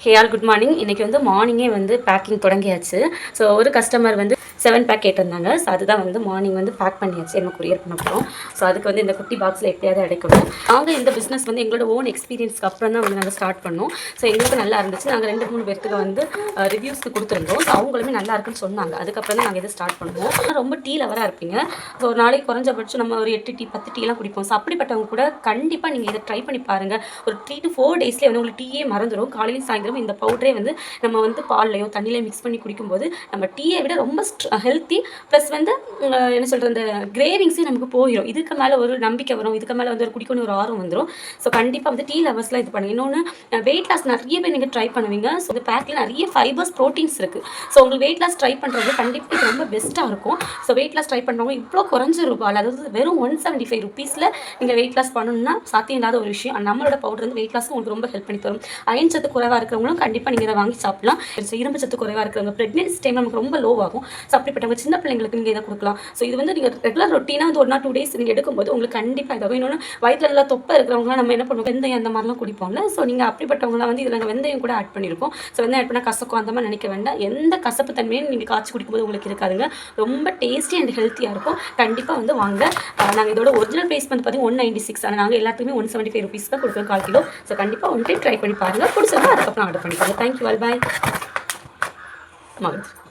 Hey all good morning. இன்றைக்கி வந்து மார்னிங்கே வந்து பேக்கிங் தொடங்கியாச்சு. ஸோ ஒரு கஸ்டமர் வந்து 7 பேக் கேட்டிருந்தாங்க. ஸோ அதுதான் வந்து மார்னிங் வந்து பேக் பண்ணியாச்சு, என்ன கொரியர் பண்ண போகிறோம். ஸோ அதுக்கு வந்து இந்த குட்டி பாக்ஸில் எப்படியாவது அடைக்கணும். நாங்கள் இந்த பிஸ்னஸ் வந்து எங்களோட ஓன் எக்ஸ்பீரியன்ஸ்க்கு அப்புறம் தான் வந்து நாங்கள் ஸ்டார்ட் பண்ணோம். ஸோ எங்களுக்கு நல்லா இருந்துச்சு. நாங்கள் 2-3 பேர்த்துக்கு வந்து ரிவ்யூஸ்க்கு கொடுத்துருந்தோம். ஸோ அவங்களுமே நல்லா இருக்குன்னு சொன்னாங்க. அதுக்கப்புறம் தான் நாங்கள் இதை ஸ்டார்ட் பண்ணுவோம். ரொம்ப டீ லவராக இருப்பீங்க. ஸோ ஒரு நாளைக்கு குறைஞ்சபட்சம் நம்ம ஒரு 8 டீ 10 டீலாம் குடிப்போம். ஸோ அப்படிப்பட்டவங்க கூட கண்டிப்பாக நீங்கள் இதை ட்ரை பண்ணி பாருங்கள். ஒரு 3 to 4 டேஸ்லேயே வந்து உங்களுக்கு டீயே மறந்துடும். காலையில் சாயந்தரம் இந்த பவுடரே வந்து நம்ம வந்து பால்லையோ தண்ணியிலையோ மிக்ஸ் பண்ணி குடிக்கும்போது நம்ம டீயை விட ரொம்ப ஹெல்த்தி. ப்ளஸ் வந்து என்ன சொல்கிற அந்த கிரேவிங்ஸே நமக்கு போயிடும். இதுக்கு மேலே ஒரு நம்பிக்கை வரும். இதுக்கு மேலே வந்து ஒரு குடிக்கணும் ஒரு ஆர்வம் வந்துடும். ஸோ கண்டிப்பாக வந்து டீ லவர்ஸ்லாம் இது பண்ணுங்க. இன்னொன்று வெயிட் லாஸ் நிறைய பேர் நீங்கள் ட்ரை பண்ணுவீங்க. ஸோ இந்த பேக்கில் நிறைய ஃபைபர்ஸ் ப்ரோட்டீன்ஸ் இருக்குது. ஸோ உங்களுக்கு வெயிட் லாஸ் ட்ரை பண்ணுறது கண்டிப்பாக இது ரொம்ப பெஸ்ட்டாக இருக்கும். ஸோ வெயிட் லாஸ் ட்ரை பண்ணுறவங்க இவ்வளோ குறைஞ்ச ரூபாயில், அதாவது வெறும் 175 ருபீஸில் நீங்கள் வெயிட் லாஸ் பண்ணணும்னா சாத்தியம் இல்லாத ஒரு விஷயம். நம்மளோட பவுடர் வந்து வெயிட் லாஸ்க்கு உங்களுக்கு ரொம்ப ஹெல்ப் பண்ணி தரும். அயன் சத்து குறைவாக இருக்கிறவங்களும் கண்டிப்பாக நீங்கள் இதை வாங்கி சாப்பிடலாம். இரும்பு சத்து குறைவாக இருக்கிறவங்க, ப்ரெக்னென்சி டைம் நமக்கு ரொம்ப லோ ஆகும். ஸோ அப்படிப்பட்டவங்க சின்ன பிள்ளைங்களுக்கு நீங்கள் இதை கொடுக்கலாம். ஸோ இது வந்து நீங்கள் ரெகுலர் ரொட்டீனாக வந்து 1 or 2 days நீங்கள் எடுக்கும்போது உங்களுக்கு கண்டிப்பாக இதாகும். இன்னொன்று வயிற்றில் நல்லா தொப்பை இருக்கிறவங்களாம் நம்ம என்ன பண்ணுவோம், வெந்தயம் அந்த மாதிரிலாம் குடிப்போம்ல. ஸோ நீங்கள் அப்படிப்பட்டவங்களாம் வந்து இதில் நாங்கள் வெந்தயம் கூட ஆட் பண்ணியிருக்கோம். ஸோ வெந்தயம் ஆட் பண்ணால் கசக்கும் அந்த மாதிரி நினைக்க வேண்டாம். எந்த கசப்பு தன்மையும் நீங்கள் காய்ச்சி குடிக்கும்போது உங்களுக்கு இருக்காதுங்க. ரொம்ப டேஸ்டி அண்ட் ஹெல்த்தியாக இருக்கும். கண்டிப்பாக வந்து வாங்க. நாங்கள் இதோட ஒரிஜினல் ப்ரைஸ் வந்து பார்த்தீங்கன்னா 196. ஆனால் நாங்கள் எல்லாத்துக்குமே 175 ருபீஸ் தான் கொடுக்குறோம் 1/4 கிலோ. ஸோ கண்டிப்பாக ஒன் டைம் ட்ரை பண்ணி பாருங்கள். பிடிச்சதுன்னா அதுக்கப்புறம் ஆர்டர் பண்ணிப்பாங்க. தேங்க்யூ ஆல் பாய். மகத்து